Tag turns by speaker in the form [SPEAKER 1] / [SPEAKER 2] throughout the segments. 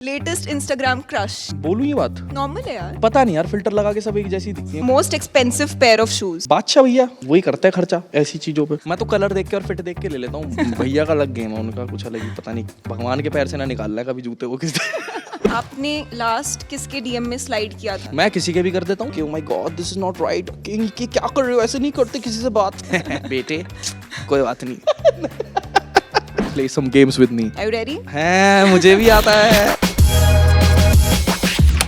[SPEAKER 1] Latest Instagram crush.
[SPEAKER 2] बोलूं ये बात?
[SPEAKER 1] नॉर्मल है यार।
[SPEAKER 2] पता नहीं यार, फिल्टर लगा के सब एक जैसी दिखती है।
[SPEAKER 1] Most expensive pair of shoes.
[SPEAKER 2] Badshah भैया वही करता है खर्चा ऐसी चीजों पे। मैं तो कलर देख के और फिट देख के ले लेता हूँ। भैया का अलग गेम है, उनका कुछ अलग ही। पता नहीं भगवान के पैर से ना निकालना है कभी जूते को किस
[SPEAKER 1] आपने लास्ट किसके डीएम में स्लाइड किया था?
[SPEAKER 2] मैं किसी के भी कर देता हूँ कि oh my God this is not right, कि क्या कर रहे हो, ऐसे नहीं करते किसी से बात। बेटे कोई बात नहीं। Play some games with me.
[SPEAKER 1] Are you ready?
[SPEAKER 2] हैं, मुझे भी आता है।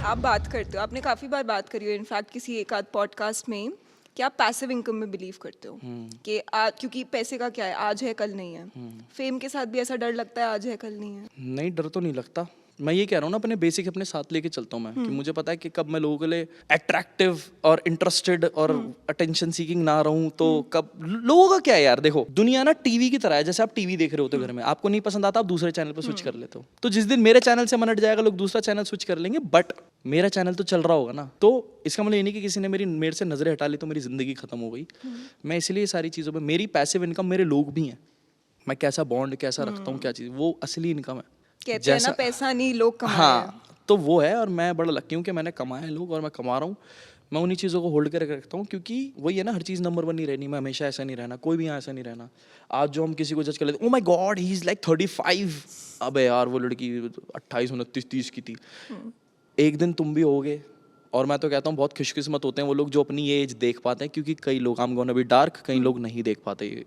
[SPEAKER 1] आप बात करते हो, आपने काफी बार बात करी हो इनफैक्ट किसी एक आध पॉडकास्ट में, कि आप पैसिव इनकम में बिलीव करते हो कि आज, क्योंकि पैसे का क्या है, आज है कल नहीं है। फेम के साथ भी ऐसा डर लगता है आज है कल नहीं है?
[SPEAKER 2] नहीं, डर तो नहीं लगता। मैं ये कह रहा हूँ ना, अपने बेसिक अपने साथ लेके चलता हूँ मैं, कि मुझे पता है कि कब मैं लोगों के लिए अट्रैक्टिव और इंटरेस्टेड और अटेंशन सीकिंग ना रहूं, तो कब लोगों का क्या है यार। देखो दुनिया ना टीवी की तरह है। जैसे आप टीवी देख रहे होते हो घर में, आपको नहीं पसंद आता, आप दूसरे चैनल पर स्विच कर लेते हो। तो जिस दिन मेरे चैनल से मन हट जाएगा, लोग दूसरा चैनल स्विच कर लेंगे, बट मेरा चैनल तो चल रहा होगा ना। तो इसका मतलब ये नहीं कि किसी ने मेरे से नजरें हटा ली तो मेरी जिंदगी खत्म हो गई। मैं इसलिए सारी चीज़ों पर, मेरी पैसिव इनकम मेरे लोग भी हैं। मैं कैसा बॉन्ड कैसा रखता हूँ, क्या चीज़, वो असली इनकम है।
[SPEAKER 1] कहते हैं ना, पैसा नहीं लोग कमाए हैं।
[SPEAKER 2] हाँ, तो वो है। और मैं बड़ा लकी हूँ कि मैंने कमाए लोग और मैं कमा रहा हूँ। मैं उन्हीं चीज़ों को होल्ड करके रखता हूँ, क्योंकि वही है ना, हर चीज़ नंबर वन नहीं रहनी। मैं हमेशा ऐसा नहीं रहना, कोई भी यहाँ ऐसा नहीं रहना। आज जो हम किसी को जज कर लेते, oh my God he is like 35, अबे यार वो लड़की 28, 29, 30 की थी। एक दिन तुम भी होगे। और मैं तो कहता हूँ बहुत खुशकिस्मत होते हैं वो लोग जो अपनी ये एज देख पाते हैं, क्योंकि कई लोग, I am gonna be dark, कई लोग नहीं देख पाते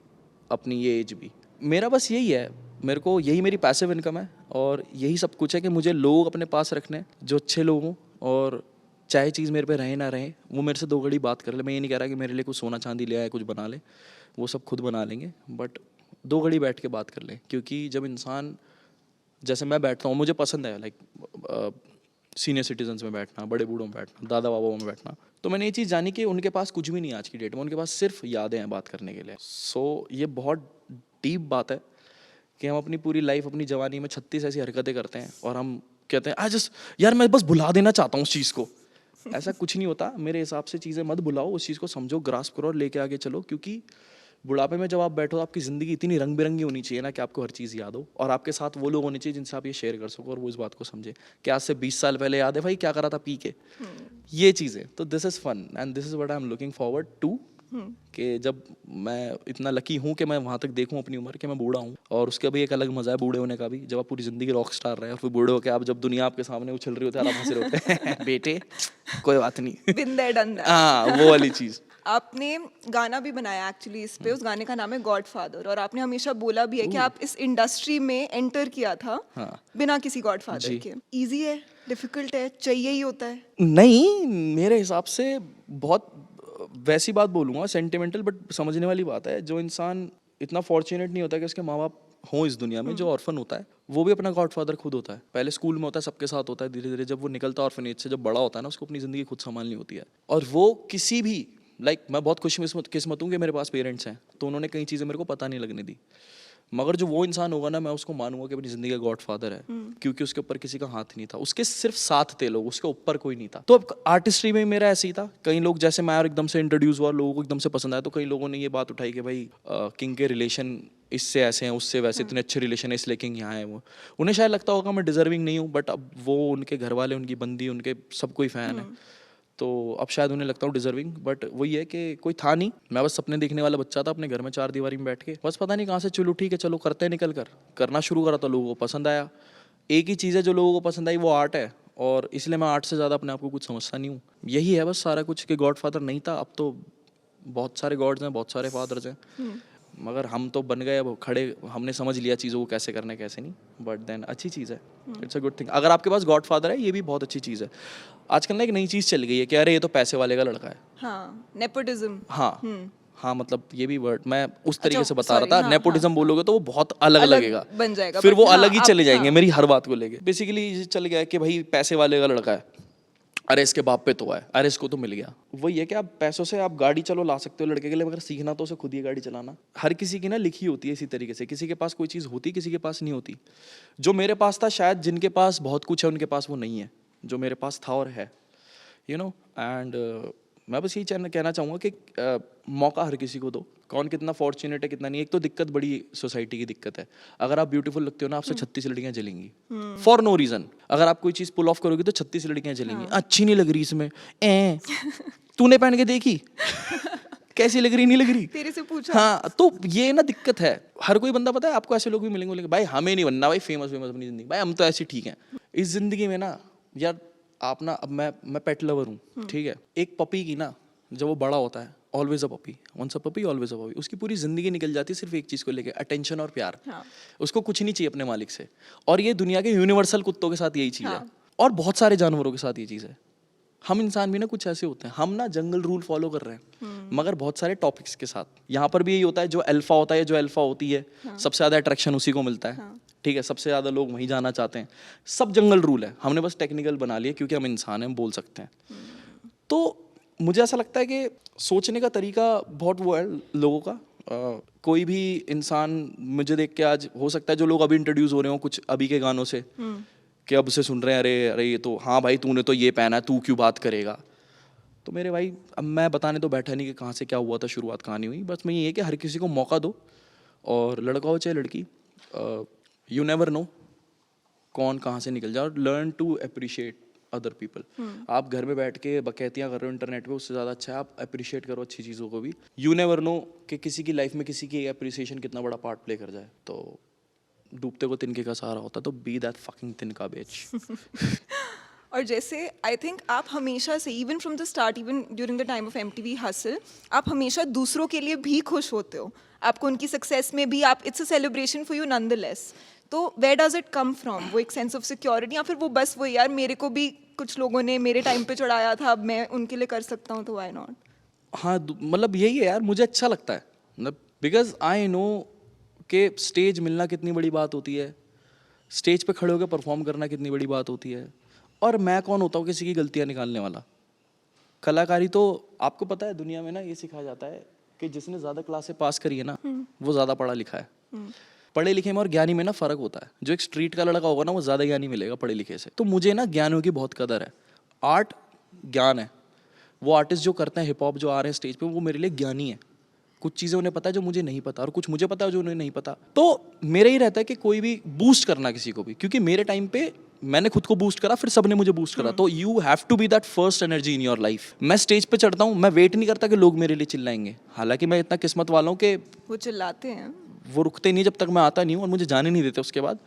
[SPEAKER 2] अपनी ये एज भी। मेरा बस यही है, मेरे को यही मेरी पैसिव इनकम है और यही सब कुछ है कि मुझे लोग अपने पास रखने हैं जो अच्छे लोग हों, और चाहे चीज़ मेरे पे रहे ना रहे, वो मेरे से दो घड़ी बात कर ले। मैं ये नहीं कह रहा कि मेरे लिए कुछ सोना चांदी ले आए, कुछ बना ले, वो सब खुद बना लेंगे, बट दो घड़ी बैठ के बात कर लें। क्योंकि जब इंसान, जैसे मैं बैठता हूँ, मुझे पसंद है लाइक सीनियर सिटीजन्स में बैठना, बड़े बूढ़ों में बैठना, दादा बाबा में बैठना। तो मैंने ये चीज़ जानी कि उनके पास कुछ भी नहीं है आज की डेट में, उनके पास सिर्फ यादें हैं बात करने के लिए। सो ये बहुत डीप बात है कि हम अपनी पूरी लाइफ, अपनी जवानी में 36 ऐसी हरकतें करते हैं और हम कहते हैं जस्ट यार मैं बस भुला देना चाहता हूँ उस चीज़ को। ऐसा कुछ नहीं होता मेरे हिसाब से। चीज़ें मत भुलाओ, उस चीज़ को समझो, ग्रास्प करो और लेके आगे चलो। क्योंकि बुढ़ापे में जब आप बैठो, आपकी ज़िंदगी इतनी रंग बिरंगी होनी चाहिए ना कि आपको हर चीज़ याद हो, और आपके साथ वो लोग होने चाहिए जिनसे आप ये शेयर कर सको और वो इस बात को समझे कि आज से 20 साल पहले याद है भाई क्या करा था पी के। ये चीज़ें तो this is fun and this is what I am looking forward to, कि जब मैं इतना लकी हूँ कि मैं वहाँ तक देखूँ अपनी उम्र कि मैं बूढ़ा हूँ। और उसका भी एक अलग मजा है बूढ़े होने का भी, जब आप पूरी जिंदगी रॉक स्टार रहे और फिर बूढ़े होकर आप जब दुनिया आपके सामने उछल रही होती है, आप हंस रहे होते हैं। बेटे कोई बात नहीं,
[SPEAKER 1] Been there, done that.
[SPEAKER 2] हाँ वो वाली चीज़।
[SPEAKER 1] आपने गाना भी बनाया एक्चुअली इस पे, उस गाने का नाम है गॉडफादर, और आपने हमेशा बोला भी है कि आप इस इंडस्ट्री में एंटर किया था बिना किसी गॉडफादर के। इजी है, डिफिकल्ट है, चाहिए ही होता है?
[SPEAKER 2] नहीं, मेरे हिसाब से बहुत वैसी बात बोलूँगा, सेंटिमेंटल बट समझने वाली बात है। जो इंसान इतना फॉर्चुनेट नहीं होता कि उसके माँ बाप हों इस दुनिया में, जो ऑर्फन होता है वो भी अपना गॉडफादर खुद होता है। पहले स्कूल में होता है, सबके साथ होता है, धीरे धीरे जब वो निकलता है ऑर्फनेज से, जब बड़ा होता है ना, उसको अपनी ज़िंदगी खुद संभालनी होती है। और वो किसी भी मैं बहुत खुशकिस्मत हूँ कि मेरे पास पेरेंट्स हैं, तो उन्होंने कई चीज़ें मेरे को पता नहीं लगने दी। मगर जो वो इंसान होगा ना, मैं उसको मानूंगा कि अपनी जिंदगी का गॉडफादर है, क्योंकि उसके ऊपर किसी का हाथ नहीं था, उसके सिर्फ साथ थे लोग, उसके ऊपर कोई नहीं था। तो अब आर्टिस्ट्री में मेरा ऐसे ही था। कई लोग, जैसे मैं और एकदम से इंट्रोड्यूस हुआ, लोगों को एकदम से पसंद आया, तो कई लोगों ने ये बात उठाई कि भाई किंग के रिलेशन इससे ऐसे हैं, उससे वैसे, इतने अच्छे रिलेशन है इसलिए किंग यहाँ है। वो उन्हें शायद लगता होगा मैं डिजर्विंग नहीं हूँ, बट अब वो उनके घर वाले, उनकी बंदी, उनके सब कोई फ़ैन है, तो अब शायद उन्हें लगता हूँ डिजर्विंग। बट वही है कि कोई था नहीं, मैं बस सपने देखने वाला बच्चा था अपने घर में चार दीवारी में बैठ के। बस पता नहीं कहाँ से चलो ठीक है चलो करते हैं, निकल कर करना शुरू करा तो लोगों को पसंद आया। एक ही चीज़ है जो लोगों को पसंद आई, वो आर्ट है, और इसलिए मैं आर्ट से ज़्यादा अपने आप को कुछ समझता नहीं हूँ। यही है बस सारा कुछ, कि गॉडफादर नहीं था, अब तो बहुत सारे गॉड्स हैं, बहुत सारे फादर्स हैं, मगर हम तो बन गए अब खड़े, हमने समझ लिया चीज़ों को कैसे करना है कैसे नहीं। बट देन अच्छी चीज़ है, इट्स अ गुड थिंग। अगर आपके पास गॉडफादर है, ये भी बहुत अच्छी चीज़ है। आजकल ना एक नई चीज़ चल गई है कि अरे ये तो पैसे वाले का लड़का है।
[SPEAKER 1] हाँ, नेपोटिज्म।
[SPEAKER 2] हाँ मतलब ये भी वर्ड मैं उस तरीके से बता रहा था।
[SPEAKER 1] हाँ,
[SPEAKER 2] नेपोटिज्म बोलोगे तो वो बहुत अलग लगेगा,
[SPEAKER 1] बन जाएगा,
[SPEAKER 2] फिर वो
[SPEAKER 1] हाँ,
[SPEAKER 2] अलग ही चले जाएंगे
[SPEAKER 1] हाँ।
[SPEAKER 2] मेरी हर बात को लेके। बेसिकली ये चल गया है कि भाई पैसे वाले का लड़का है, अरे इसके बाप पे तो है, अरे इसको तो मिल गया। वही है कि आप पैसों से आप गाड़ी चलो ला सकते हो लड़के के लिए, मगर सीखना तो उसे खुद ही गाड़ी चलाना। हर किसी की ना लिखी होती है इसी तरीके से, किसी के पास कोई चीज़ होती, किसी के पास नहीं होती। जो मेरे पास था, शायद जिनके पास बहुत कुछ है उनके पास वो नहीं है, जो मेरे पास था और है, यू नो। एंड मैं बस यही कहना चाहूँगा कि मौका हर किसी को दो, कौन कितना फॉर्चुनेट है कितना नहीं। एक तो दिक्कत बड़ी सोसाइटी की दिक्कत है, अगर आप ब्यूटीफुल लगते हो ना आपसे 36 लड़कियां जलेंगी फॉर नो रीजन। अगर आप कोई चीज पुल ऑफ करोगे तो 36 लड़कियां जलेंगी, अच्छी नहीं लग रही इसमें, तूने पहन के देखी कैसी लग रही, नहीं लग रही,
[SPEAKER 1] तेरे से पूछा।
[SPEAKER 2] हाँ, तो ये ना दिक्कत है। हर कोई बंदा, पता है आपको ऐसे लोग भी मिलेंगे बोलेंगे भाई हमें नहीं बनना भाई फेमस अपनी जिंदगी, भाई हम तो ऐसे ठीक हैं इस जिंदगी में ना यार। आप ना, अब मैं पेट लवर हूँ, ठीक है, एक पपी की ना जब वो बड़ा होता है, always a puppy, once a puppy always a puppy, उसकी पूरी जिंदगी निकल जाती है सिर्फ एक चीज को लेके, अटेंशन और प्यार। उसको कुछ नहीं चाहिए अपने मालिक से। और ये दुनिया के यूनिवर्सल कुत्तों के साथ यही चीज है, और बहुत सारे जानवरों के साथ ये चीज है। हम इंसान भी ना कुछ ऐसे होते हैं, हम ना जंगल रूल फॉलो कर रहे हैं मगर बहुत सारे टॉपिक्स के साथ। यहाँ पर भी यही होता है, जो अल्फा होता है, जो अल्फा होती है, सबसे ज्यादा अट्रैक्शन उसी को मिलता है, ठीक है, सबसे ज्यादा लोग वहीं जाना चाहते हैं। सब जंगल रूल है, हमने बस टेक्निकल बना लिया क्योंकि हम इंसान हैं, हम बोल सकते हैं। तो मुझे ऐसा लगता है कि सोचने का तरीका बहुत वो है लोगों का। कोई भी इंसान मुझे देख के आज, हो सकता है जो लोग अभी इंट्रोड्यूस हो रहे हो कुछ अभी के गानों से, कि अब से सुन रहे हैं, अरे अरे ये तो, हाँ भाई तूने तो ये पहना है, तू क्यों बात करेगा। तो मेरे भाई, अब मैं बताने तो बैठा नहीं कि कहाँ से क्या हुआ था, शुरुआत कहानी हुई, बस मैं ये है कि हर किसी को मौका दो, और लड़का हो चाहे लड़की, यू नेवर नो कौन कहाँ से निकल जाए। और learn to appreciate other people. आप घर में बैठ के बकैतियाँ कर रहे हो इंटरनेट पे, उससे ज़्यादा अच्छा है आप अप्रिशिएट करो अच्छी चीज़ों को भी। यू नेवर नो कि किसी की लाइफ में किसी की अप्रिसिएशन कितना बड़ा पार्ट प्ले कर जाए। तो डूबते को तिनके का सहारा होता, तो बी दैट फकिंग तिनका बेच।
[SPEAKER 1] और जैसे आई थिंक आप हमेशा से, even from the start, even during the time of MTV hustle, आप हमेशा दूसरों के लिए भी खुश होते हो। आपको उनकी सक्सेस में भी आप, it's a celebration for you nonetheless. तो where does it come from, वो एक सेंस ऑफ सिक्योरिटी, या फिर वो बस वो यार मेरे को भी कुछ लोगों ने मेरे टाइम पे चढ़ाया था, अब मैं उनके लिए कर सकता हूँ, तो व्हाई नॉट।
[SPEAKER 2] हाँ, मतलब यही है यार, मुझे अच्छा लगता है, मतलब बिकॉज आई नो कि स्टेज मिलना कितनी बड़ी बात होती है, स्टेज पे खड़े होकर परफॉर्म करना कितनी बड़ी बात होती है। और मैं कौन होता हूँ किसी की गलतियाँ निकालने वाला। कलाकारी तो आपको पता है दुनिया में ना ये सिखाया जाता है कि जिसने ज़्यादा क्लासें पास करी है ना वो ज़्यादा पढ़ा लिखा है। पढ़े लिखे में और ज्ञानी में ना फ़र्क होता है। जो एक स्ट्रीट का लड़का होगा ना वो ज़्यादा ज्ञानी मिलेगा पढ़े लिखे से। तो मुझे ना ज्ञानियों की बहुत कदर है। आर्ट ज्ञान है। वो आर्टिस्ट जो करते हैं हिप हॉप जो आ रहे हैं स्टेज पे, वो मेरे लिए ज्ञानी है। कुछ चीज़ें उन्हें पता है जो मुझे नहीं पता, और कुछ मुझे पता है जो उन्हें नहीं पता। तो मेरा ही रहता है कि कोई भी बूस्ट करना किसी को भी, क्योंकि मेरे टाइम पे मैंने खुद को बूस्ट करा, फिर सबने मुझे बूस्ट करा। तो you have to be that first energy in your life. मैं स्टेज पे चढ़ता हूँ, मैं वेट नहीं करता कि लोग मेरे लिए चिल्लाएंगे। हालांकि मैं इतना किस्मत वाला हूँ कि
[SPEAKER 1] वो चिल्लाते हैं,
[SPEAKER 2] वो रुकते नहीं जब तक मैं आता नहीं हूँ, और मुझे जाने नहीं देते उसके बाद।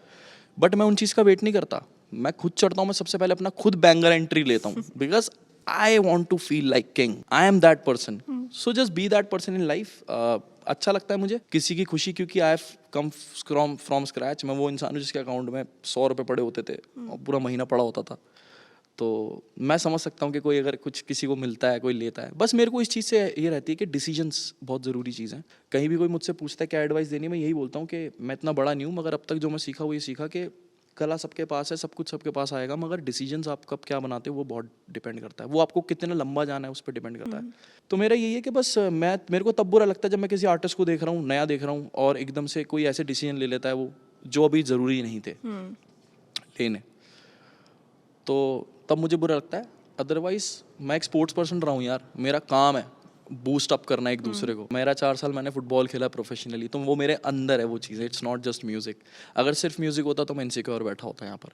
[SPEAKER 2] बट मैं उन चीज़ का वेट नहीं करता, मैं खुद चढ़ता हूँ। मैं सबसे पहले अपना खुद बैंगर एंट्री लेता हूँ, because I want to feel like king. I am that person, so just be that person in life. अच्छा लगता है मुझे किसी की खुशी, क्योंकि I have come from scratch. मैं वो इंसान हूँ जिसके अकाउंट में 100 रुपये पड़े होते थे और पूरा महीना पड़ा होता था। तो मैं समझ सकता हूँ कि कोई अगर कुछ किसी को मिलता है, कोई लेता है। बस मेरे को इस चीज़ से ये रहती है कि डिसीजंस बहुत ज़रूरी चीज़ है। कहीं भी कोई मुझसे पूछता है क्या एडवाइस देनी है, मैं यही बोलता हूँ कि मैं इतना बड़ा नहीं हूँ, मगर अब तक जो मैं सीखा वो ये सीखा कि कला सबके पास है, सब कुछ सबके पास आएगा, मगर डिसीजंस आप कब क्या बनाते हो वो बहुत डिपेंड करता है। वो आपको कितना लंबा जाना है उस पर डिपेंड करता है। तो मेरा यही है कि बस मेरे को तब बुरा लगता है जब मैं किसी आर्टिस्ट को देख रहा हूँ, नया देख रहा हूँ, और एकदम से कोई ऐसे डिसीजन ले लेता है वो जो अभी ज़रूरी नहीं थे लेने, तो तब मुझे बुरा लगता है। अदरवाइज मैं एक स्पोर्ट्स पर्सन रहा हूँ यार, मेरा काम है बूस्ट अप करना एक दूसरे को। मेरा 4 साल मैंने फुटबॉल खेला प्रोफेशनली, तो वो मेरे अंदर है वो चीज़। It's not just music. अगर सिर्फ म्यूजिक होता तो मैं इनसिक्योर बैठा होता यहाँ पर।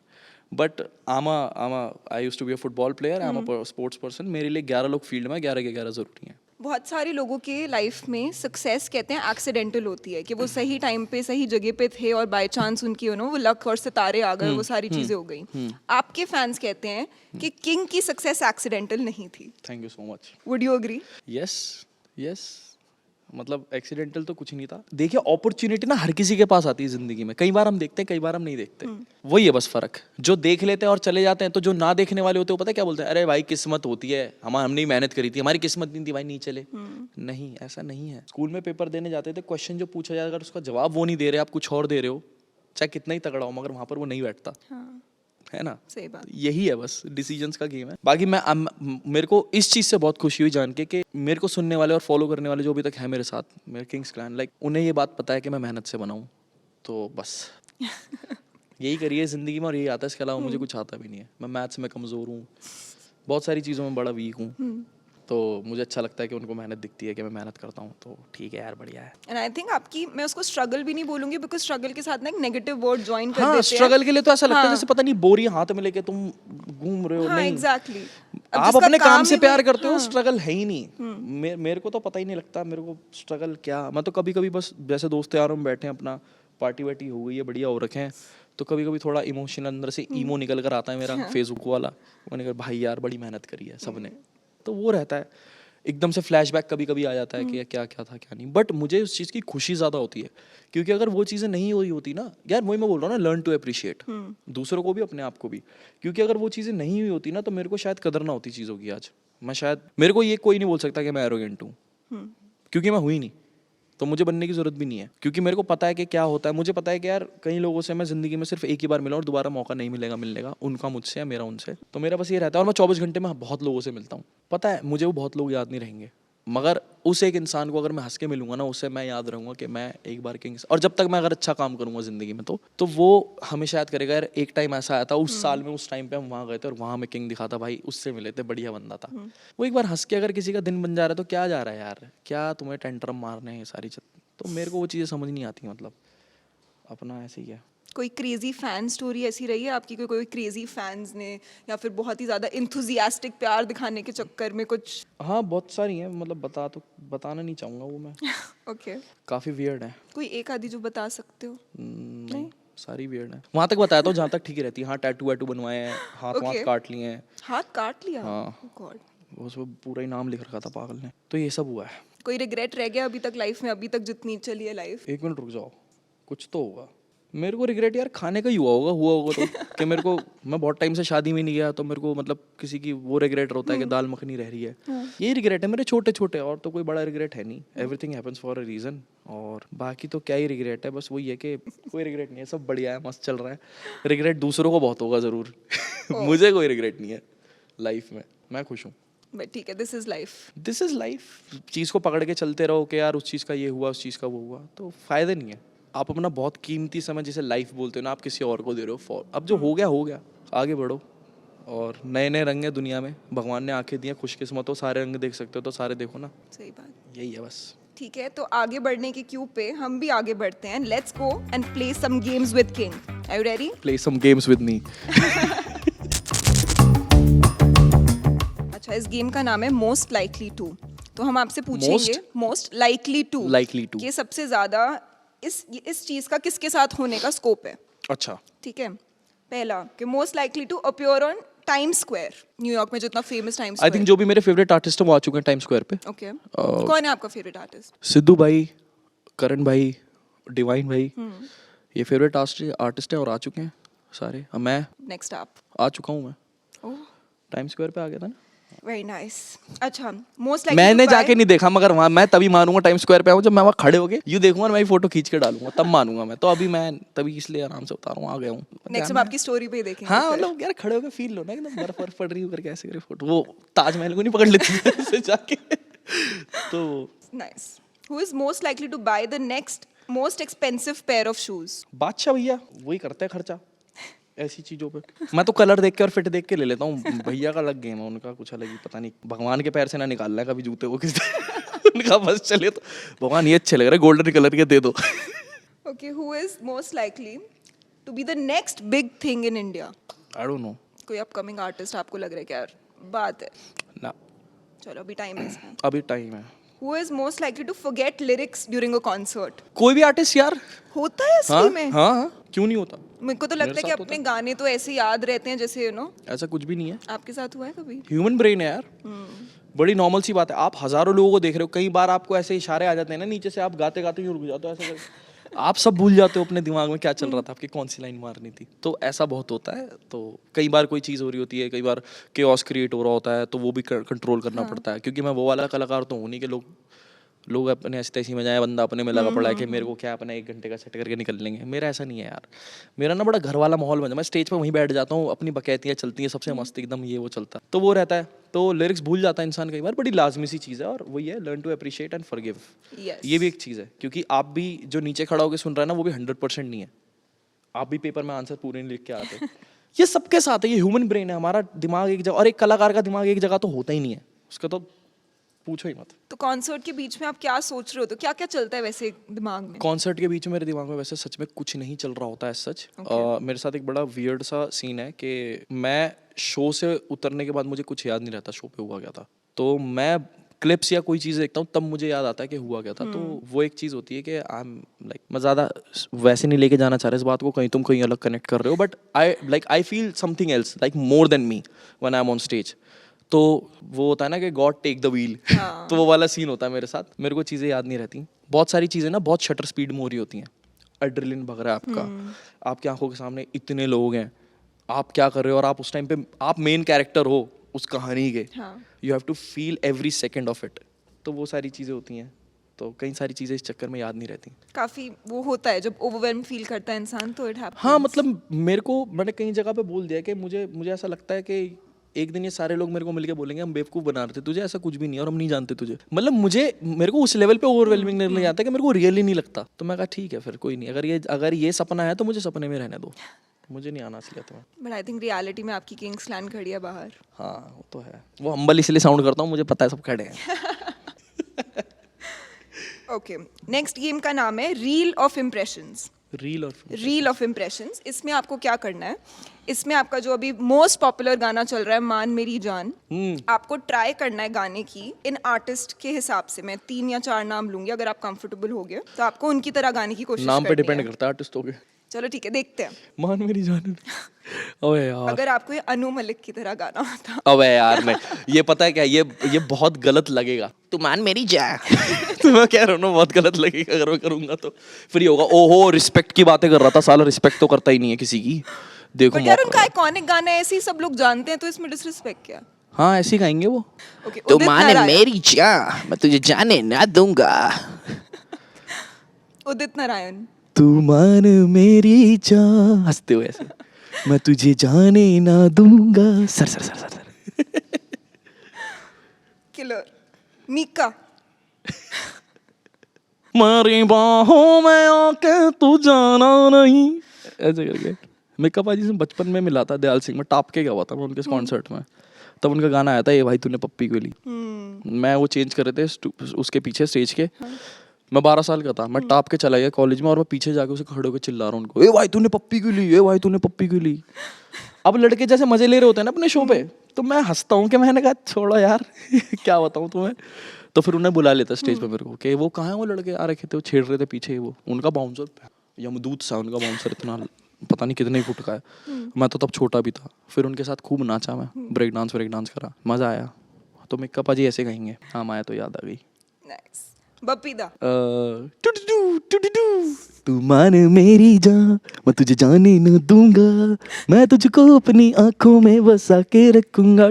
[SPEAKER 2] But I used to be a football player, I am a sports person. मेरे लिए 11 लोग फील्ड में, 11 के 11 ज़रूरी हैं।
[SPEAKER 1] बहुत सारे लोगों के लाइफ में सक्सेस कहते हैं एक्सीडेंटल होती है, कि वो सही टाइम पे सही जगह पे थे और बाय चांस उनकी वो लक और सितारे आ गए, वो सारी चीजें हो गई। आपके फैंस कहते हैं कि किंग की सक्सेस एक्सीडेंटल नहीं थी।
[SPEAKER 2] Thank you so much.
[SPEAKER 1] Would you agree?
[SPEAKER 2] Yes, मतलब एक्सीडेंटल तो कुछ नहीं था। देखिए, अपॉर्चुनिटी ना हर किसी के पास आती है जिंदगी में। कई बार हम देखते हैं, कई बार हम नहीं देखते। वही है बस फर्क। जो देख लेते हैं और चले जाते हैं, तो जो ना देखने वाले होते हैं पता है क्या बोलते हैं? अरे भाई किस्मत होती है, हमने ही मेहनत करी थी, हमारी किस्मत नहीं थी भाई, नहीं चले। नहीं, ऐसा नहीं है। स्कूल में पेपर देने जाते थे, क्वेश्चन जो पूछा जाए अगर उसका जवाब वो नहीं दे रहे, आप कुछ और दे रहे हो, चाहे कितना ही तगड़ा हो, मगर वहां पर वो नहीं बैठता। है ना?
[SPEAKER 1] सही बात।
[SPEAKER 2] यही है बस, डिसीजंस का गेम है। बाकी मेरे को इस चीज़ से बहुत खुशी हुई जान के कि मेरे को सुनने वाले और फॉलो करने वाले जो अभी तक है मेरे साथ, मेरे किंग्स क्लैन, लाइक उन्हें ये बात पता है कि मैं मेहनत से बना हूँ। तो बस यही करिए ज़िंदगी में, और यही आता है। इसके अलावा मुझे कुछ आता भी नहीं है। मैं मैथ्स में कमज़ोर हूँ, बहुत सारी चीज़ों में बड़ा वीक हूँ। तो मुझे अच्छा लगता है कि उनको मेहनत दिखती है कि मैं मेहनत करता हूँ, तो ठीक है यार, बढ़िया है।
[SPEAKER 1] एंड आई थिंक आपकी, मैं उसको स्ट्रगल भी नहीं बोलूंगी बिकॉज स्ट्रगल के साथ ना एक नेगेटिव वर्ड ज्वाइन कर
[SPEAKER 2] हाँ,
[SPEAKER 1] देते हैं।
[SPEAKER 2] स्ट्रगल के लिए तो ऐसा लगता है
[SPEAKER 1] हाँ।
[SPEAKER 2] जैसे पता नहीं बोरी हाथ में लेके तुम घूम रहे हो।
[SPEAKER 1] हाँ
[SPEAKER 2] नहीं,
[SPEAKER 1] एग्जैक्टली,
[SPEAKER 2] आप अपने काम से प्यार करते हो,
[SPEAKER 1] हाँ।
[SPEAKER 2] स्ट्रगल है ही नहीं। मेरे को तो पता ही नहीं लगता मेरे को स्ट्रगल क्या। मैं तो कभी कभी बस जैसे दोस्त यारों में बैठे हैं, अपना पार्टी वार्टी हो गई है, बढ़िया हो रखे हैं, तो कभी कभी थोड़ा इमोशनल अंदर से ईमो निकल कर आता है मेरा, फेसबुक वाला। मैंने कहा भाई यार बड़ी मेहनत करी है सबने, तो वो रहता है। एकदम से फ्लैशबैक कभी कभी आ जाता है कि क्या क्या था क्या नहीं, बट मुझे उस चीज़ की खुशी ज़्यादा होती है, क्योंकि अगर वो चीज़ें नहीं हुई होती ना यार, वही मैं बोल रहा हूँ ना, लर्न टू अप्रिशिएट दूसरों को भी अपने आप को भी, क्योंकि अगर वो चीज़ें नहीं हुई होती ना तो मेरे को शायद कदर ना होती चीज़ों की आज। मैं शायद, मेरे को ये कोई नहीं बोल सकता कि मैं एरोगेंट हूँ, क्योंकि मैं हुई नहीं, तो मुझे बनने की जरूरत भी नहीं है, क्योंकि मेरे को पता है कि क्या होता है। मुझे पता है कि यार कई लोगों से मैं जिंदगी में सिर्फ एक ही बार मिला और दोबारा मौका नहीं मिलेगा मिलने का, उनका मुझसे या मेरा उनसे। तो मेरा बस ये रहता है, और मैं 24 घंटे में बहुत लोगों से मिलता हूँ, पता है मुझे वो बहुत लोग याद नहीं रहेंगे, मगर उस एक इंसान को अगर मैं हंस के मिलूंगा ना, उससे मैं याद रहूंगा कि मैं एक बार किंग। और जब तक मैं अगर अच्छा काम करूंगा जिंदगी में, तो वो हमेशा याद करेगा यार एक टाइम ऐसा आया था उस साल में, उस टाइम पे हम वहाँ गए थे और वहाँ हमें किंग दिखा था भाई, उससे मिले थे, बढ़िया बंदा था। वो एक बार हंस के अगर किसी का दिन बन जा रहा है तो क्या जा रहा है यार, क्या तुम्हें टेंट्रम मारने हैं सारी चीज़। तो मेरे को वो चीज़ें समझ नहीं आती, मतलब अपना ऐसे ही है।
[SPEAKER 1] कोई क्रेजी फैन स्टोरी ऐसी रही है आपकी, कोई क्रेजी फैंस ने, या फिर बहुत ही ज्यादा इंथुजियास्टिक प्यार दिखाने के चक्कर में कुछ?
[SPEAKER 2] हाँ बहुत सारी हैं, मतलब बताना नहीं चाहूँगा वो मैं।
[SPEAKER 1] ओके
[SPEAKER 2] काफ़ी वियर्ड है।
[SPEAKER 1] कोई एक आधी जो बता सकते हो?
[SPEAKER 2] नहीं, सारी वियर्ड है। वहाँ तक बताया था जहाँ तक ठीक ही रहती है। हाँ, टैटू वैटू बनवाए हैं, हाथ
[SPEAKER 1] Okay.
[SPEAKER 2] वाथ काट लिए हैं।
[SPEAKER 1] हाथ काट लिया?
[SPEAKER 2] हाँ।
[SPEAKER 1] गॉड।
[SPEAKER 2] उसमें पूरा ही नाम लिख रखा था पागल ने। तो ये सब हुआ है।
[SPEAKER 1] कोई रिग्रेट रह गया अभी तक लाइफ में, अभी तक जितनी चली है लाइफ?
[SPEAKER 2] 1 मिनट रुक जाओ, कुछ तो होगा। मेरे को रिग्रेट यार खाने का ही हुआ होगा तो कि मेरे को, मैं बहुत टाइम से शादी में नहीं गया, तो मेरे को मतलब किसी की वो रिग्रेट होता है कि दाल मखनी रह रही है। यही रिग्रेट है मेरे, छोटे छोटे, और तो कोई बड़ा रिग्रेट है नहीं। Everything happens for a reason. और बाकी तो क्या ही रिग्रेट है, बस वही है कि कोई रिग्रेट नहीं है, सब बढ़िया है, मस्त चल रहा है। रिग्रेट दूसरों को बहुत होगा जरूर। मुझे कोई रिग्रेट नहीं है लाइफ में, मैं खुश हूँ।
[SPEAKER 1] बट ठीक है, this is life.
[SPEAKER 2] This is life. चीज़ को पकड़ के चलते रहो कि यार उस चीज़ का ये हुआ, उस चीज़ का वो हुआ, तो फायदा नहीं है। आप अपना बहुत कीमती समय जिसे लाइफ बोलते हो ना, आप किसी और को दे रहे हो फॉर, अब जो हो गया, आगे बढ़ो। और नए नए रंग है दुनिया में, भगवान ने आंखें दी हैं, खुशकिस्मत हो, सारे रंग देख सकते हो तो सारे देखो ना।
[SPEAKER 1] सही बात।
[SPEAKER 2] यही है बस।
[SPEAKER 1] ठीक है, तो आगे बढ़ने के क्यू पे हम भी आगे बढ़ते हैं। Let's go and play some games with king. Are you ready?
[SPEAKER 2] Play some games with me.
[SPEAKER 1] अच्छा, इस गेम का नाम है मोस्ट लाइकली टू। तो हम आपसे पूछेंगे मोस्ट लाइकली टू, कि सबसे ज्यादा इस चीज का किसके साथ होने का स्कोप है।
[SPEAKER 2] अच्छा,
[SPEAKER 1] ठीक है। पहला कि most likely to appear on Times Square, New York में जो इतना फेमस टाइम्स
[SPEAKER 2] आई थिंक जो भी मेरे फेवरेट आर्टिस्ट हैं वो आ चुके हैं टाइम स्क्वायर पे।
[SPEAKER 1] ओके, कौन है आपका फेवरेट आर्टिस्ट?
[SPEAKER 2] सिद्धू भाई, करण भाई, डिवाइन भाई, ये फेवरेट आर्टिस्ट है और आ चुके हैं सारे। अब मैं
[SPEAKER 1] नेक्स्ट आप।
[SPEAKER 2] आ चुका हूँ, मैं
[SPEAKER 1] ओह,
[SPEAKER 2] टाइम स्क्वायर पे आ गया था ना।
[SPEAKER 1] Very nice. अच्छा, मोस्ट लाइकली
[SPEAKER 2] मैंने जाके नहीं देखा, मगर वहाँ मैं तभी मानूंगा टाइम स्क्वायर पे आऊँ जब मैं वहाँ खड़े होके यू देखूंगा, मैं फोटो खींच के डालूंगा, तब मानूंगा मैं। तो अभी मैं तभी इसलिए आराम से बता रहा हूँ, आ गया हूँ।
[SPEAKER 1] नेक्स्ट हम आपकी स्टोरी पे ही देखेंगे।
[SPEAKER 2] हाँ, मतलब यार खड़े होकर फील लो ना, एकदम बर्फ पड़ रही हो करके ऐसे करे फोटो। वो ताजमहल को नहीं पकड़ लेती ऐसे जाके। तो
[SPEAKER 1] nice. Who is most likely to buy the next most expensive pair of shoes?
[SPEAKER 2] Badshah भैया, वही करते हैं खर्चा ऐसी चीजों पे। मैं तो कलर देख के और फिट देख के ले लेता हूँ। भैया का अलग गेम है, उनका कुछ अलग ही, पता नहीं भगवान के पैर से ना निकालना है कभी जूते को किस उनका बस चले तो भगवान ये अच्छे लग रहे, गोल्डन कलर के दे दो।
[SPEAKER 1] Okay, who is most likely to be the next big thing in India?
[SPEAKER 2] I don't know.
[SPEAKER 1] कोई अपकमिंग आर्टिस्ट आपको लग रहा है कि यार बात है?
[SPEAKER 2] ना,
[SPEAKER 1] चलो अभी टाइम है इसमें।
[SPEAKER 2] अभी टाइम है।
[SPEAKER 1] Who is most likely to forget lyrics during a concert?
[SPEAKER 2] कोई भी आर्टिस्ट यार।
[SPEAKER 1] होता है असली में?
[SPEAKER 2] हाँ, क्यों नहीं होता।
[SPEAKER 1] मेरे को तो लगता है कि अपने गाने तो ऐसे याद रहते हैं जैसे
[SPEAKER 2] ऐसा कुछ भी नहीं है।
[SPEAKER 1] आपके साथ हुआ है कभी?
[SPEAKER 2] ह्यूमन ब्रेन है यार, बड़ी नॉर्मल सी बात है। आप हजारों लोगों को देख रहे हो, कई बार आपको ऐसे इशारे आ जाते हैं ना नीचे से, आप गाते गाते यूं रुक जाते हो ऐसे करके। आप सब भूल जाते हो अपने दिमाग में क्या चल रहा था, आपकी कौन सी लाइन मारनी थी। तो ऐसा बहुत होता है। तो कई बार कोई चीज़ हो रही होती है, कई बार केओस क्रिएट हो रहा होता है, तो वो भी कंट्रोल करना पड़ता है। क्योंकि मैं वो वाला कलाकार तो हूँ नहीं कि लोग अपने ऐसी तैसी में जाए, बंदा अपने में लगा पड़ा है कि मेरे को क्या अपना 1 घंटे का सेट करके निकल लेंगे। मेरा ऐसा नहीं है यार। मेरा ना बड़ा घर वाला माहौल बन जाए, मैं स्टेज पे वहीं बैठ जाता हूँ, अपनी बकैतियाँ चलती हैं, सबसे मस्त एकदम ये वो चलता है, तो वो रहता है। तो लिरिक्स भूल जाता है इंसान कई बार, बड़ी लाजमी सी चीज़ है। और वही है, learn to appreciate and forgive. ये भी एक चीज़ है, क्योंकि आप भी जो नीचे खड़ा होकर सुन रहा है ना, वो भी 100% नहीं है। आप भी पेपर में आंसर पूरे नहीं लिख के आते। ये सबके साथ है, ये ह्यूमन ब्रेन है, हमारा दिमाग एक जगह, और एक कलाकार का दिमाग एक जगह तो होता ही नहीं है। उसका तो पूछो ही मत।
[SPEAKER 1] तो कॉन्सर्ट के बीच में आप क्या सोच रहे हो, तो क्या क्या चलता है वैसे दिमाग में?
[SPEAKER 2] कॉन्सर्ट के बीच में मेरे दिमाग में वैसे सच में कुछ नहीं चल रहा होता है सच। मेरे साथ एक बड़ा वियर्ड सा सीन है कि मैं शो से उतरने के बाद मुझे कुछ याद नहीं रहता शो पे हुआ क्या था। तो मैं क्लिप्स या कोई चीज़ देखता हूँ तब मुझे याद आता है कि हुआ क्या था। तो वो एक चीज़ होती है कि आई एम लाइक, मैं ज़्यादा वैसे नहीं लेके जाना चाह रहा इस बात को, कहीं तुम कहीं अलग कनेक्ट कर रहे हो, but I feel something else like more than me when I am on stage. तो वो होता है ना कि गॉड टेक द व्हील, तो वो वाला सीन होता है मेरे साथ। मेरे को चीज़ें याद नहीं रहती, बहुत सारी चीज़ें ना बहुत शटर स्पीड में हो रही होती हैं, एड्रेनलिन भग रहा है आपका, आपकी आंखों के सामने इतने लोग हैं, आप क्या कर रहे हो, और आप उस टाइम पे आप मेन कैरेक्टर हो उस कहानी के, you have to feel every second of it. तो वो सारी चीज़ें होती हैं, तो कई सारी चीज़ें इस चक्कर में याद नहीं रहती।
[SPEAKER 1] काफी वो होता है जब ओवरवेल्म फील करता है इंसान, तो इट हैपेंस।
[SPEAKER 2] हाँ मतलब मेरे को, मैंने कई जगह पे बोल दिया कि मुझे ऐसा लगता है कि एक दिन ये सारे लोग मेरे को मिलके बोलेंगे हम बेवकूफ़ बना रहे थे तुझे, ऐसा कुछ भी नहीं है और हम नहीं जानते तुझे। मतलब मेरे को उस लेवल पे ओवरवेलमिंग नहीं आता कि मेरे को रियली नहीं लगता। तो मैं कहा ठीक है फिर कोई नहीं, अगर ये सपना है तो मुझे सपने में रहने दो, मुझे नहीं आना असलियत में।
[SPEAKER 1] बट आई थिंक रियलिटी में आपकी किंग्स लैंड खड़ी है बाहर।
[SPEAKER 2] हाँ वो तो है, वो हम्बल इसलिए साउंड करता हूँ, मुझे पता है सब खड़े हैं।
[SPEAKER 1] ओके, नेक्स्ट गेम का नाम है reel of impressions. Reel of impressions. इसमें आपको क्या करना है, इसमें आपका जो अभी मोस्ट पॉपुलर गाना चल रहा है मान मेरी जान, आपको ट्राई करना है गाने की इन आर्टिस्ट के हिसाब से। मैं 3 या 4 नाम लूंगी, अगर आप कंफर्टेबल हो गए तो आपको उनकी तरह गाने की कोशिश
[SPEAKER 2] नाम पे
[SPEAKER 1] करनी
[SPEAKER 2] डिपेंड
[SPEAKER 1] है।
[SPEAKER 2] करता है आर्टिस्ट हो गए।
[SPEAKER 1] चलो ठीक है, देखते हैं।
[SPEAKER 2] मान मेरी जान। अबे यार,
[SPEAKER 1] अगर आपको ये अनु मलिक की तरह गाना होता।
[SPEAKER 2] अबे यार मैं ये पता है क्या, ये बहुत गलत लगेगा, तू मान मेरी जान। तो मैं कह रहा हूँ ना बहुत गलत लगेगा अगर मैं करूंगा तो। फिर ये होगा ओहो रिस्पेक्ट की बातें कर रहा था साला, रिस्पेक्ट तो करता ही नहीं है किसी की। देखो
[SPEAKER 1] बट यार उनका आइकॉनिक गाना है, ऐसे ही सब लोग जानते हैं, तो इसमें डिसरिस्पेक्ट क्या?
[SPEAKER 2] हाँ ऐसे ही गाएंगे वो।
[SPEAKER 1] ओके,
[SPEAKER 2] तो
[SPEAKER 1] उदित
[SPEAKER 2] मान
[SPEAKER 1] नारायण।
[SPEAKER 2] मेरी जान मैं तुझे जाने ना दूंगा।
[SPEAKER 1] उदित नारायण।
[SPEAKER 2] तू मान मेरी जान, हंसते हुए ऐसे, मैं तुझे जाने ना दूंगा। Sir sir sir sir sir.
[SPEAKER 1] Killer. Mika.
[SPEAKER 2] मारी बाहों में आके तू जाना नहीं, ऐसे करके। मिक्का पाजी से बचपन में मिला था दयाल सिंह में, टाप के गया हुआ था मैं उनके कॉन्सर्ट में, तब उनका गाना आया था ये भाई तूने पप्पी क्यों ली। मैं वो चेंज कर रहे थे उसके पीछे स्टेज के, मैं 12 साल का था, मैं टाप के चला गया कॉलेज में और मैं पीछे जाके उसे खड़े होकर चिल्ला रहा हूँ उनको, ए भाई तूने पप्पी क्यों ली, ए भाई तूने पप्पी क्यों ली। अब लड़के जैसे मजे ले रहे होते हैं ना अपने शो पे, तो मैं हंसता हूँ कि मैंने कहा छोड़ो यार क्या बताऊँ तुम्हें। तो फिर उन्हें बुला लेता स्टेज पे मेरे को कि वो कहाँ है वो लड़के आ रखे थे, वो छेड़ रहे थे पीछे, वो उनका बाउंसर यमदूत सा, उनका बाउंसर इतना पता नहीं कितने फुट का है। मैं तो तब छोटा भी था। फिर उनके साथ खूब नाचा मैं, ब्रेक डांस करा, मजा आया। तो मिक्का पाजी ऐसे कहेंगे, हाँ आया तो याद आ गई।
[SPEAKER 1] नाइस। बपीदा।
[SPEAKER 2] तू मान मेरी जान मैं तुझे जाने न दूंगा, मैं तुझको अपनी आंखों में बसा के रखूंगा।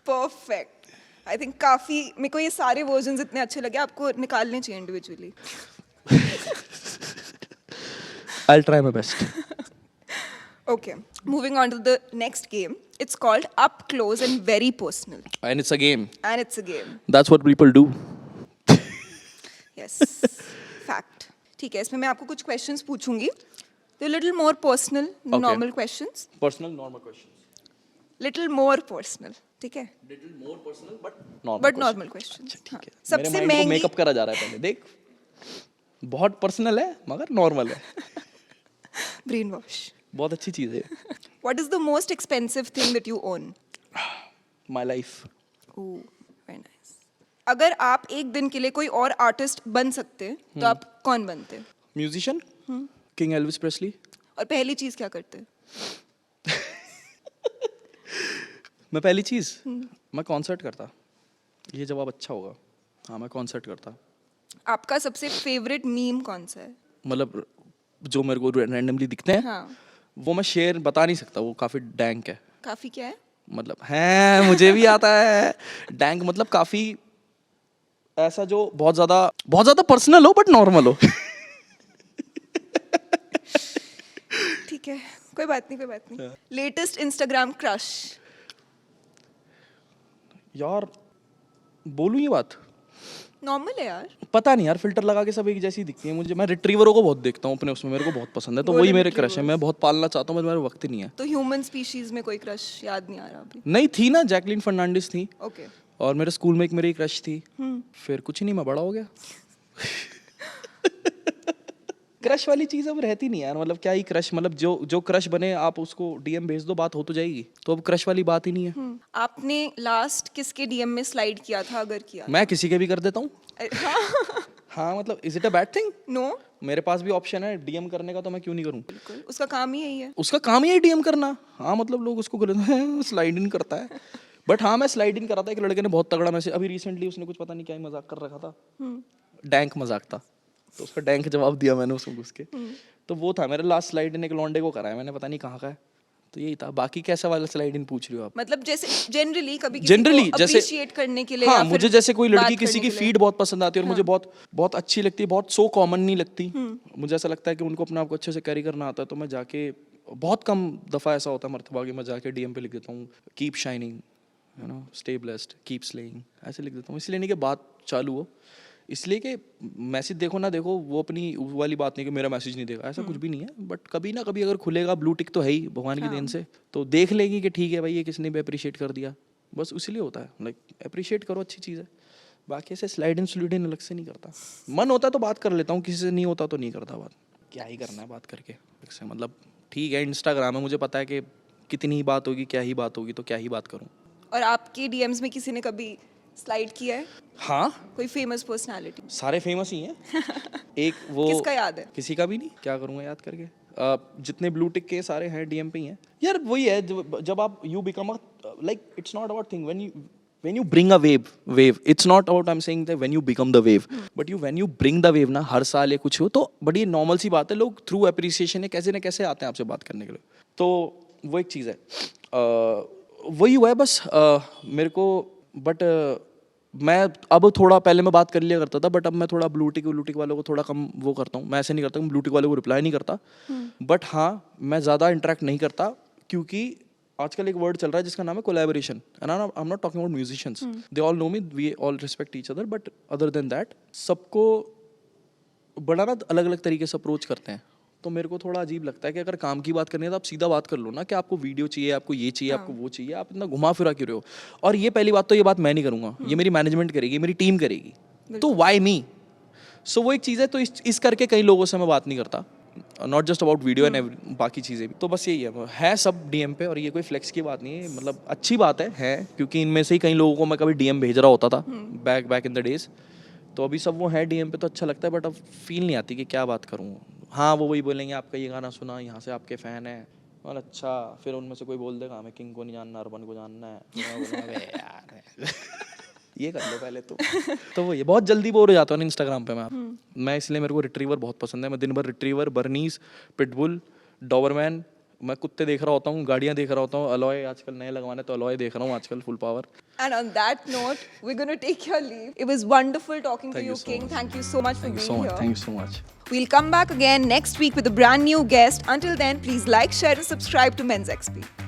[SPEAKER 1] परफेक्ट। आई थिंक काफी, मेरे को ये सारे वर्जन्स इतने अच्छे लगे, आपको निकालने चाहिए individually.
[SPEAKER 2] I'll try my best.
[SPEAKER 1] Okay, moving on to the next game. It's called Up Close and Very Personal.
[SPEAKER 2] And it's a game.
[SPEAKER 1] And it's a game.
[SPEAKER 2] That's what people do.
[SPEAKER 1] Yes. Fact. ठीक है, इसमें मैं आपको कुछ questions पूछूंगी. They're little more personal,
[SPEAKER 2] Okay.
[SPEAKER 1] normal questions.
[SPEAKER 2] Personal, normal questions.
[SPEAKER 1] Little more personal. ठीक है?
[SPEAKER 2] Little more personal, but normal.
[SPEAKER 1] But normal questions.
[SPEAKER 2] अच्छा ठीक है।
[SPEAKER 1] सबसे
[SPEAKER 2] मेरे mind को
[SPEAKER 1] महंगी.
[SPEAKER 2] मेकअप करा जा रहा है पहले, देख बहुत पर्सनल है मगर नॉर्मल है।
[SPEAKER 1] Brainwash.
[SPEAKER 2] बहुत अच्छी चीज है।
[SPEAKER 1] What is the most expensive thing that you own?
[SPEAKER 2] My life.
[SPEAKER 1] Ooh, very nice. अगर आप एक दिन के लिए कोई और आर्टिस्ट बन सकते तो आप कौन बनते?
[SPEAKER 2] Musician. King Elvis Presley.
[SPEAKER 1] और पहली चीज क्या करते?
[SPEAKER 2] मैं पहली चीज मैं कॉन्सर्ट करता। ये जवाब अच्छा होगा। हाँ मैं कॉन्सर्ट करता।
[SPEAKER 1] आपका सबसे फेवरेट मीम कौन सा है?
[SPEAKER 2] मतलब जो मेरे को रैंडमली दिखते हैं,
[SPEAKER 1] हाँ.
[SPEAKER 2] वो मैं शेयर बता नहीं सकता, वो काफी डैंक है।
[SPEAKER 1] काफी क्या है?
[SPEAKER 2] मतलब है मुझे भी आता है। डैंक मतलब काफी ऐसा जो बहुत ज्यादा पर्सनल हो बट नॉर्मल हो।
[SPEAKER 1] ठीक है, कोई बात नहीं। Latest Instagram crush?
[SPEAKER 2] यार बोलूं ये बात,
[SPEAKER 1] नॉर्मल है यार।
[SPEAKER 2] पता नहीं यार, फिल्टर लगा के सब एक जैसी दिखती है मुझे। मैं रिट्रीवरों को बहुत देखता हूँ अपने उसमें, मेरे को बहुत पसंद है, तो वही मेरे क्रश है। मैं बहुत पालना चाहता हूँ, मेरे वक्त ही नहीं है।
[SPEAKER 1] तो ह्यूमन स्पीशीज में कोई क्रश याद नहीं आ रहा अभी?
[SPEAKER 2] नहीं थी ना, जैकलिन फर्नांडिस थी,
[SPEAKER 1] ओके।
[SPEAKER 2] और मेरे स्कूल में एक मेरी क्रश थी। फिर कुछ नहीं, मैं बड़ा हो गया। क्रश वाली चीज अब रहती नहीं यार, मतलब क्या ही क्रश, मतलब जो क्रश बने आप उसको डीएम भेज दो, बात हो तो जाएगी। तो अब क्रश वाली बात ही नहीं है।
[SPEAKER 1] आपने लास्ट किसके डीएम में स्लाइड किया था, अगर किया?
[SPEAKER 2] मैं किसी के भी कर देता हूँ।
[SPEAKER 1] हाँ।
[SPEAKER 2] हाँ मतलब, is it a bad thing?
[SPEAKER 1] No,
[SPEAKER 2] मेरे पास भी ऑप्शन है डीएम करने का, तो मैं क्यों नहीं करूँ?
[SPEAKER 1] बिल्कुल, उसका काम ही यही है।
[SPEAKER 2] उसका काम ही है डीएम करना। हाँ मतलब लोग उसको स्लाइड इन करता है, बट हाँ मैं स्लाइड इन करा था। एक लड़के ने बहुत तगड़ा मैसेज अभी रिसेंटली, उसने कुछ पता नहीं क्या ही मजाक कर रखा था, डैंक मजाक था, तो उसका डैंक जवाब दिया मैंने उसको घुस के। तो वो था मेरा लास्ट स्लाइड इन, एक लौंडे को करा है मैंने, पता नहीं कहाँ का है। तो यही था। बाकी कैसा वाला स्लाइड इन पूछ रही हो आप?
[SPEAKER 1] मतलब जैसे जनरली कभी
[SPEAKER 2] जनरली
[SPEAKER 1] किसी को
[SPEAKER 2] जैसे
[SPEAKER 1] अप्रिशिएट करने के लिए,
[SPEAKER 2] हाँ,
[SPEAKER 1] या फिर
[SPEAKER 2] मुझे जैसे कोई लड़की
[SPEAKER 1] बात
[SPEAKER 2] किसी की
[SPEAKER 1] करने के लिए।
[SPEAKER 2] फीड बहुत पसंद आती है और मुझे बहुत बहुत अच्छी लगती है, बहुत सो कॉमन नहीं लगती। मुझे ऐसा लगता है कि उनको अपने आप को अच्छे से कैरी करना आता है, तो मैं जाके, बहुत कम दफ़ा ऐसा होता है मरतबा कि मैं जाके डीएम पे लिख देता हूँ keep shining, you know, stay blessed, keep slaying, ऐसे लिख देता हूँ। इसलिए नहीं कि बात चालू हो, इसलिए कि मैसेज देखो ना देखो, वो अपनी वो वाली बात नहीं कि मेरा मैसेज नहीं देखा, ऐसा कुछ भी नहीं है। बट कभी ना कभी अगर खुलेगा, ब्लू टिक तो है ही भगवान की देन से, तो देख लेगी कि ठीक है भाई ये किसने भी अप्रिशिएट कर दिया, बस इसलिए होता है। लाइक अप्रिशिएट करो, अच्छी चीज़ है। बाकी ऐसे स्लाइड इन स्लूड इन अलग से नहीं करता। मन होता तो बात कर लेता हूँ, किसी से नहीं होता तो नहीं करता बात। क्या ही करना है बात करके इससे, मतलब ठीक है इंस्टाग्राम है, मुझे पता है कि कितनी ही बात होगी, क्या ही बात होगी, तो क्या ही बात करूँ।
[SPEAKER 1] और आपके डीएम्स में किसी ने कभी स्लाइड किया है?
[SPEAKER 2] हाँ,
[SPEAKER 1] कोई फेमस पर्सनालिटी?
[SPEAKER 2] सारे फेमस ही हैं। एक वो,
[SPEAKER 1] किसका याद है?
[SPEAKER 2] किसी का भी नहीं, क्या करूँगा याद करके। जितने ब्लू टिक के सारे हैं डीएम पे ही हैं यार। वही है, जब आप you become a, like it's not about thing when you bring a wave, it's not about I'm saying that when you become the wave, but when you bring the wave ना, हर साल ये कुछ हो, तो बड़ी नॉर्मल सी बात है, लोग थ्रू अप्रिसिएशन है कैसे न कैसे आते हैं आपसे बात करने के लिए। तो वो एक चीज़ है, वही हुआ है बस। मेरे को बट मैं अब थोड़ा, पहले मैं बात कर लिया करता था, बट अब मैं थोड़ा ब्लू टिक वालों को थोड़ा कम वो करता हूँ। मैं ऐसे नहीं करता हूँ, ब्लू टिक वालों को रिप्लाई नहीं करता, बट हाँ मैं ज़्यादा इंटरेक्ट नहीं करता, क्योंकि आजकल एक वर्ड चल रहा है जिसका नाम है collaboration. And I am not talking about musicians, they all know me, we all respect each other, but other than that सबको बड़ा ना अलग अलग तरीके से अप्रोच करते हैं। तो मेरे को थोड़ा अजीब लगता है कि अगर काम की बात करनी है तो आप सीधा बात कर लो ना, कि आपको वीडियो चाहिए, आपको ये चाहिए, आपको वो चाहिए, आप इतना घुमा फिरा क्यों रहे हो। और ये पहली बात तो, ये बात मैं नहीं करूँगा, ये मेरी मैनेजमेंट करेगी, मेरी टीम करेगी, तो वाई मी। सो वो एक चीज़ है। तो इस करके कई लोगों से मैं बात नहीं करता, not just about video and बाकी चीज़ें भी। तो बस यही है सब डीएम पे, और ये कोई फ्लेक्स की बात नहीं है, मतलब अच्छी बात है क्योंकि इनमें से ही कई लोगों को मैं कभी डीएम भेज रहा होता था बैक इन द डेज। तो अभी सब वो है डीएम पे, तो अच्छा लगता है, बट अब फील नहीं आती कि क्या बात करूँ। हाँ वो वही बोलेंगे आपका ये गाना सुना, यहाँ से आपके फ़ैन हैं, और अच्छा फिर उनमें से कोई बोल देगा हमें किंग को नहीं जानना, अर्बन को जानना है, फिर मैं बोलूँगा, "अबे यार ये कर लो पहले तो वो ये बहुत जल्दी बोर हो जाता हूँ इंस्टाग्राम पे मैं इसलिए मेरे को रिट्रीवर बहुत पसंद है। मैं दिन भर रिट्रीवर, बर्नीस, पिटबुल, डॉबरमैन, मैं कुत्ते देख रहा होता हूँ, गाड़ियाँ देख रहा होता हूँ, अलॉय आजकल नए लगवाने, तो अलॉय देख रहा हूँ आजकल full power.
[SPEAKER 1] And on that note, we're going to take your leave. It was wonderful talking to you, King. Thank you so much for being here.
[SPEAKER 2] Thank you so much.
[SPEAKER 1] We'll come back again next week with a brand new guest. Until then, please like, share and subscribe to Men's XP.